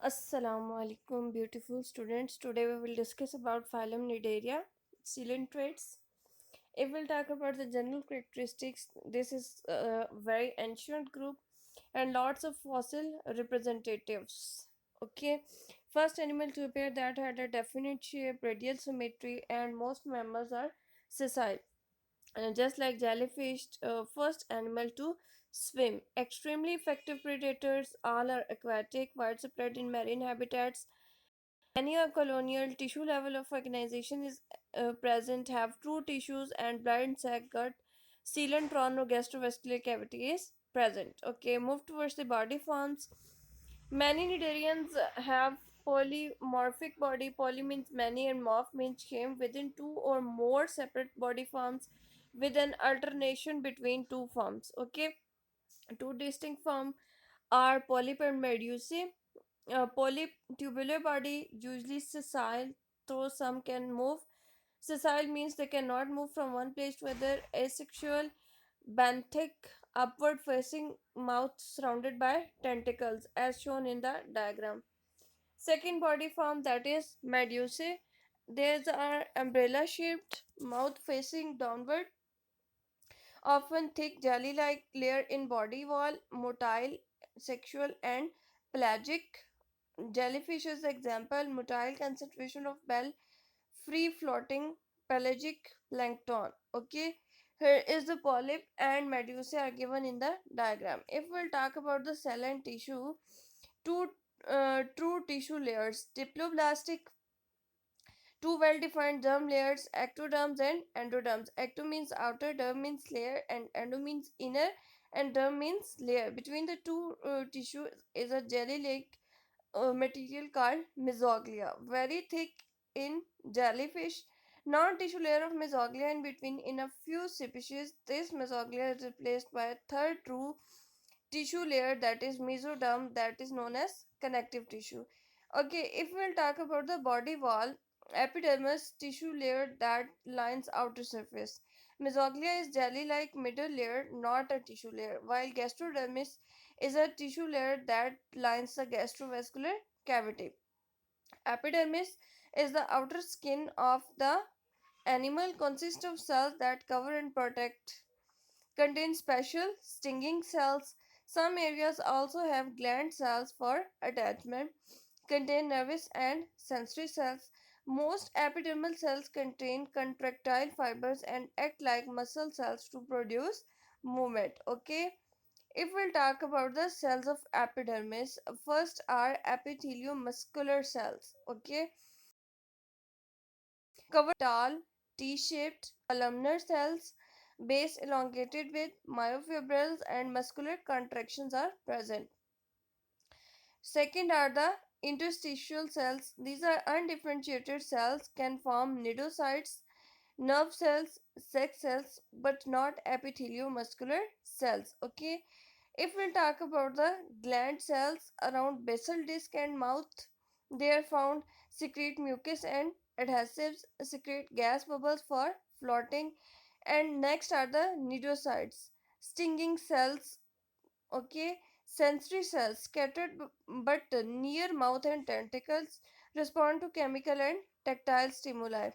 Assalamu alaikum, beautiful students. Today we will discuss about phylum cnidaria, coelentrates. If we'll talk about the general characteristics, this is a very ancient group and lots of fossil representatives. Okay, first animal to appear that had a definite shape, radial symmetry, and most mammals are sessile. Just like jellyfish, first animal to swim. Extremely effective predators, all are aquatic, widespread in marine habitats. Many a colonial tissue level of organization is present, have true tissues and blind sac gut, coelentron or gastrovascular cavity is present. Okay, move towards the body forms. Many cnidarians have polymorphic body. Poly means many and morph means came within two or more separate body forms with an alternation between two forms. Okay, two distinct forms are polyp and medusae. Polyp tubular body, usually sessile, though some can move. Sessile means they cannot move from one place to other. Asexual, benthic, upward facing mouth surrounded by tentacles, as shown in the diagram. Second body form, that is medusae. These are umbrella shaped, mouth facing downward, often thick jelly like layer in body wall, motile, sexual, and pelagic. Jellyfish is example, motile concentration of bell, free floating pelagic plankton. Okay, here is the polyp and medusa are given in the diagram. If we'll talk about the cell and tissue, two true tissue layers, diploblastic, two well-defined germ layers, ectoderms and endoderms. Ecto means outer, derm means layer, and endo means inner, and derm means layer. Between the two tissue is a jelly-like material called mesoglea, very thick in jellyfish. Non-tissue layer of mesoglea in between. In a few species, this mesoglea is replaced by a third true tissue layer, that is mesoderm, that is known as connective tissue. Okay, if we'll talk about the body wall, epidermis, tissue layer that lines outer surface. Mesoglea is jelly-like middle layer, not a tissue layer, while gastrodermis is a tissue layer that lines the gastrovascular cavity. Epidermis is the outer skin of the animal, consists of cells that cover and protect, contain special stinging cells. Some areas also have gland cells for attachment, contain nervous and sensory cells. Most epidermal cells contain contractile fibers and act like muscle cells to produce movement. Okay, if we'll talk about the cells of epidermis, first are epitheliomuscular cells. Okay, cover tall, T-shaped columnar cells, base elongated with myofibrils and muscular contractions are present. Second are the interstitial cells. These are undifferentiated cells, can form cnidocytes, nerve cells, sex cells, but not epitheliomuscular cells. Okay, if we'll talk about the gland cells around basal disc and mouth, they are found, secrete mucus and adhesives, secrete gas bubbles for floating. And next are the cnidocytes, stinging cells. Okay, sensory cells scattered but near mouth and tentacles, respond to chemical and tactile stimuli.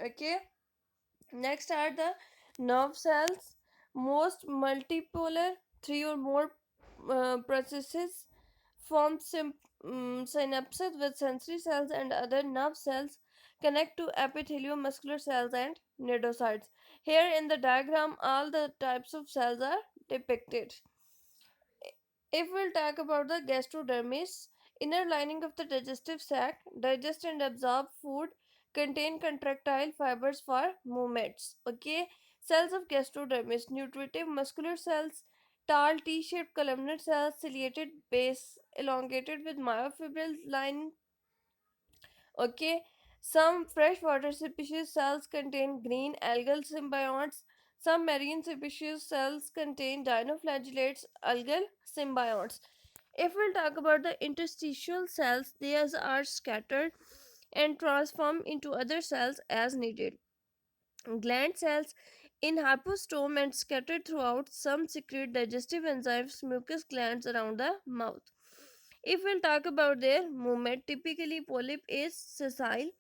Okay, next are the nerve cells, most multipolar, three or more processes form synapses with sensory cells and other nerve cells connect to epitheliomuscular cells and cnidocytes. Here in the diagram, all the types of cells are depicted. If we'll talk about the gastrodermis, inner lining of the digestive sac, digest and absorb food, contain contractile fibers for movements. Okay, cells of gastrodermis, nutritive muscular cells, tall T-shaped columnar cells, ciliated base, elongated with myofibril line. Okay, some freshwater species cells contain green algal symbionts. Some marine species cells contain dinoflagellates, algal symbionts. If we'll talk about the interstitial cells, these are scattered and transformed into other cells as needed. Gland cells in hypostome and scattered throughout. Some secrete digestive enzymes, mucus glands around the mouth. If we'll talk about their movement, typically polyp is sessile.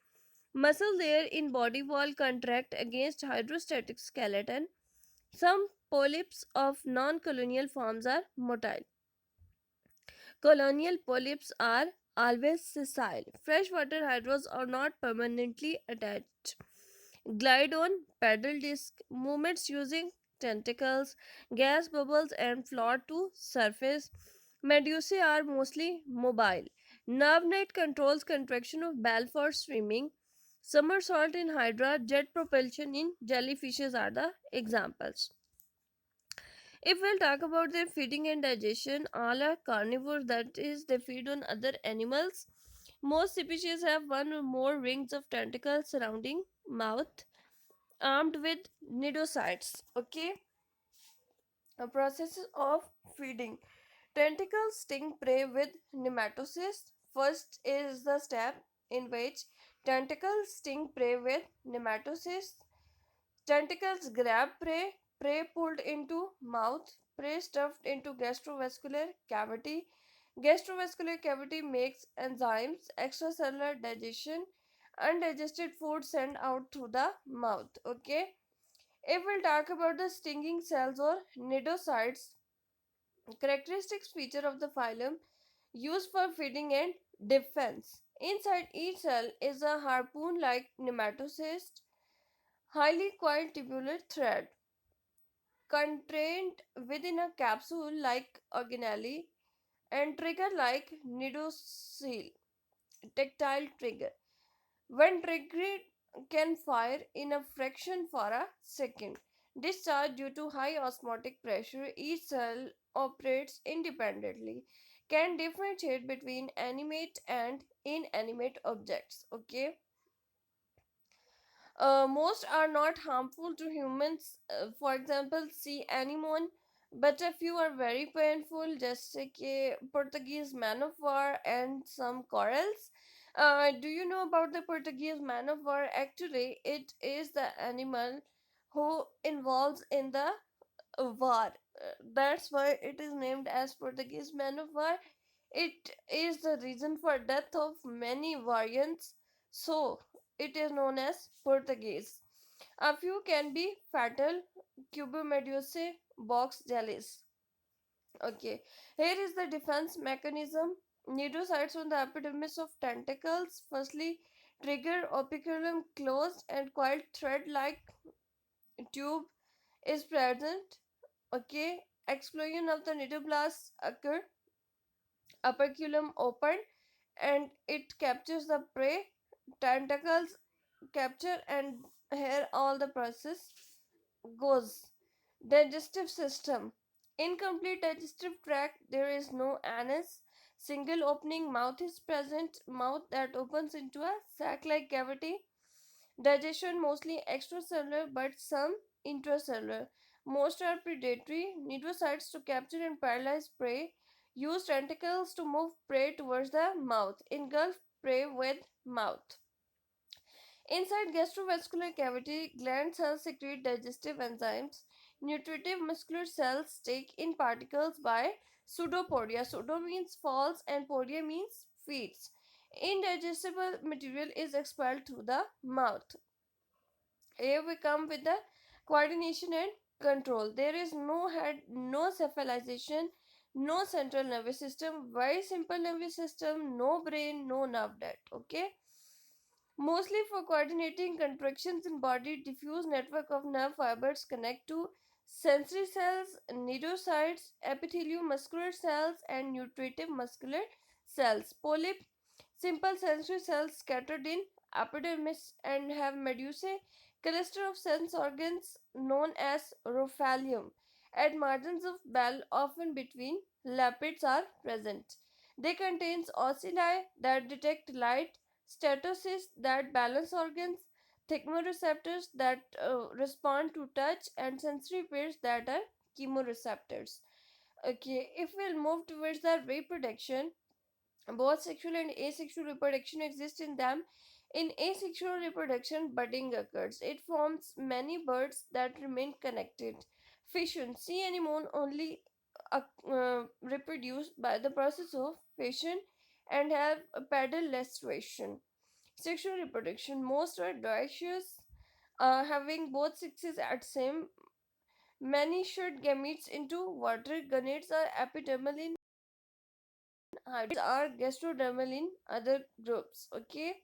Muscle there in body wall contract against hydrostatic skeleton. Some polyps of non-colonial forms are motile. Colonial polyps are always sessile. Freshwater hydros are not permanently attached. Glide on paddle disc movements using tentacles, gas bubbles, and float to surface. Medusae are mostly mobile. Nerve net controls contraction of bell for swimming. Somersault in hydra, jet propulsion in jellyfishes are the examples. If we'll talk about their feeding and digestion, all are carnivores, that is, they feed on other animals. Most species have one or more rings of tentacles surrounding mouth, armed with cnidaria. Okay, a process of feeding. Tentacles sting prey with nematocysts. First is the step in which tentacles sting prey with nematocysts. Tentacles grab prey, prey pulled into mouth, prey stuffed into gastrovascular cavity. Gastrovascular cavity makes enzymes, extracellular digestion, undigested food sent out through the mouth. Okay. If we'll talk about the stinging cells or cnidocytes, characteristics feature of the phylum used for feeding and defense. Inside each cell is a harpoon-like nematocyst, highly coiled tubular thread contained within a capsule like organelle and trigger like nidocele, tactile trigger. When triggered, can fire in a fraction for a second. Discharge due to high osmotic pressure, each cell operates independently, can differentiate between animate and inanimate objects. Okay, most are not harmful to humans. For example, sea anemone, but a few are very painful, just like a Portuguese Man of War and some corals. Do you know about the Portuguese Man of War? Actually, it is the animal who involves in the war. That's why it is named as Portuguese Man of War. It is the reason for death of many variants, so it is known as Portuguese. A few can be fatal. Cubomedusae, box jellies. Okay, here is the defense mechanism. Nitrosites on the epidermis of tentacles. Firstly, trigger operculum closed and coiled thread-like tube is present. Okay, explosion of the nidoblasts occur. Operculum open and it captures the prey. Tentacles capture, and here all the process goes. Digestive system. Incomplete digestive tract, there is no anus. Single opening mouth is present, mouth that opens into a sac-like cavity. Digestion mostly extracellular but some intracellular. Most are predatory. Nitrosites to capture and paralyze prey. Use tentacles to move prey towards the mouth. Engulf prey with mouth. Inside gastrovascular cavity, gland cells secrete digestive enzymes. Nutritive muscular cells take in particles by pseudopodia. Pseudo means false and podia means feeds. Indigestible material is expelled through the mouth. Here we come with the coordination and control. There is no head, no cephalization, no central nervous system, very simple nervous system, no brain, no nerve duct. Okay, mostly for coordinating contractions in body. Diffuse network of nerve fibers connect to sensory cells, cnidocytes, epithelial muscular cells, and nutritive muscular cells. Polyp, simple sensory cells scattered in epidermis and have medusae, cluster of sense organs known as rophalium. At margins of bell, often between lapids, are present. They contain ocelli that detect light, statocysts that balance organs, thicmoreceptors that respond to touch, and sensory pairs that are chemoreceptors. Okay, if we'll move towards the reproduction, both sexual and asexual reproduction exist in them. In asexual reproduction, budding occurs. It forms many birds that remain connected. Fission. Sea anemone only reproduce by the process of fission and have a pedal lustration. Sexual reproduction. Most are dioecious, having both sexes at same. Many shed gametes into water. Gonads are epidermal in hydroids are gastrodermal in other groups. Okay.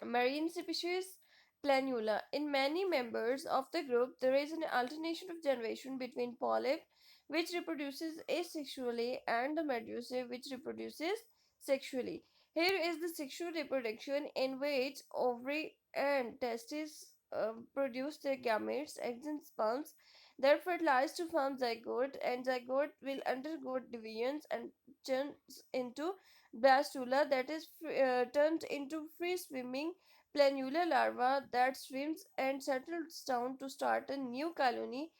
Marine species Planula. In many members of the group, there is an alternation of generation between polyp, which reproduces asexually, and the medusae, which reproduces sexually. Here is the sexual reproduction in which ovary and testes produce their gametes, eggs, and sperms that fertilize to form zygote, and zygote will undergo divisions and turns into blastula, that is turned into free swimming planula larva that swims and settles down to start a new colony,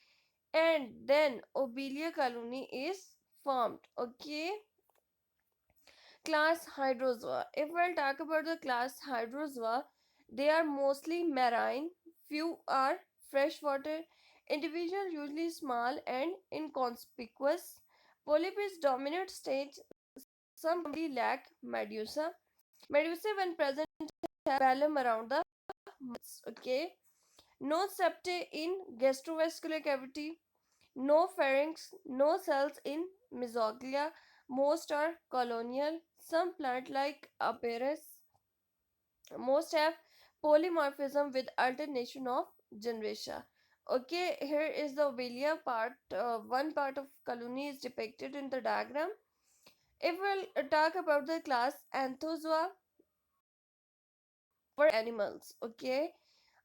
and then obelia colony is formed. Okay. Class Hydrozoa. If we'll talk about the class Hydrozoa, they are mostly marine, few are freshwater, individual usually small and inconspicuous. Polyp is dominant stage, some completely lack medusa. Medusa when present have phylum around the mouths. Okay. No septae in gastrovascular cavity, no pharynx, no cells in mesoglea. Most are colonial. Some plant like Aperis, most have polymorphism with alternation of genera. Okay, here is the obelia part. One part of colony is depicted in the diagram. If we'll talk about the class Anthozoa for animals, okay,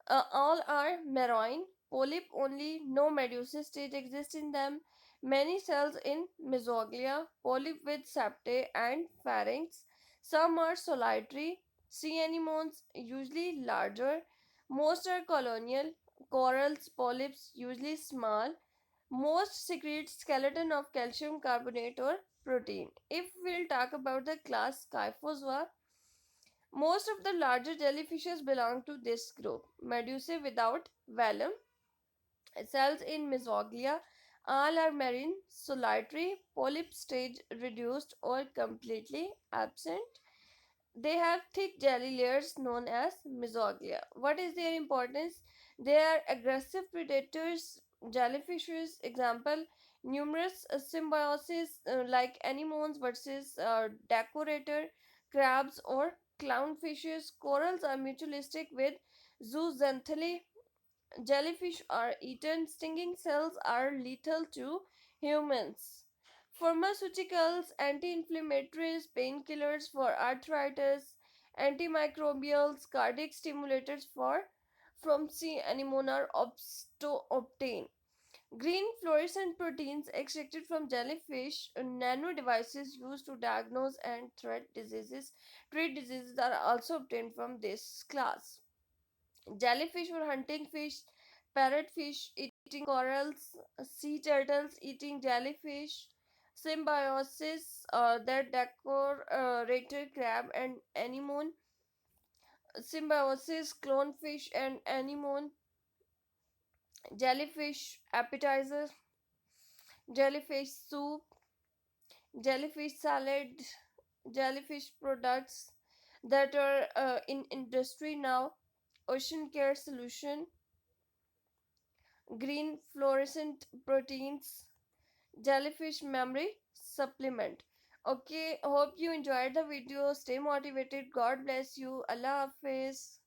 all are marine. Polyp only, no medusa stage exists in them. Many cells in mesoglea. Polyp with septae and pharynx. Some are solitary. Sea anemones usually larger. Most are colonial. Corals, polyps usually small. Most secrete skeleton of calcium carbonate or protein. If we'll talk about the class Scyphozoa, most of the larger jellyfishes belong to this group. Medusae without velum, cells in mesoglea, all are marine, solitary, polyp stage reduced or completely absent. They have thick jelly layers known as mesoglea. What is their importance? They are aggressive predators. Jellyfishes, example, numerous symbiosis like anemones versus decorator, crabs or clownfishes. Corals are mutualistic with zooxanthellae. Jellyfish are eaten. Stinging cells are lethal to humans. Pharmaceuticals, anti-inflammatories, painkillers for arthritis, antimicrobials, cardiac stimulators for from sea anemone are obtained. Green fluorescent proteins extracted from jellyfish, nano devices used to diagnose and treat diseases are also obtained from this class. Jellyfish for hunting fish, parrotfish eating corals, sea turtles eating jellyfish, symbiosis, that decorator crab and anemone, symbiosis clownfish and anemone, jellyfish appetizer, jellyfish soup, jellyfish salad, jellyfish products that are in industry now, ocean care solution, green fluorescent proteins, jellyfish memory supplement. Okay, hope you enjoyed the video. Stay motivated. God bless you. Allah Hafiz.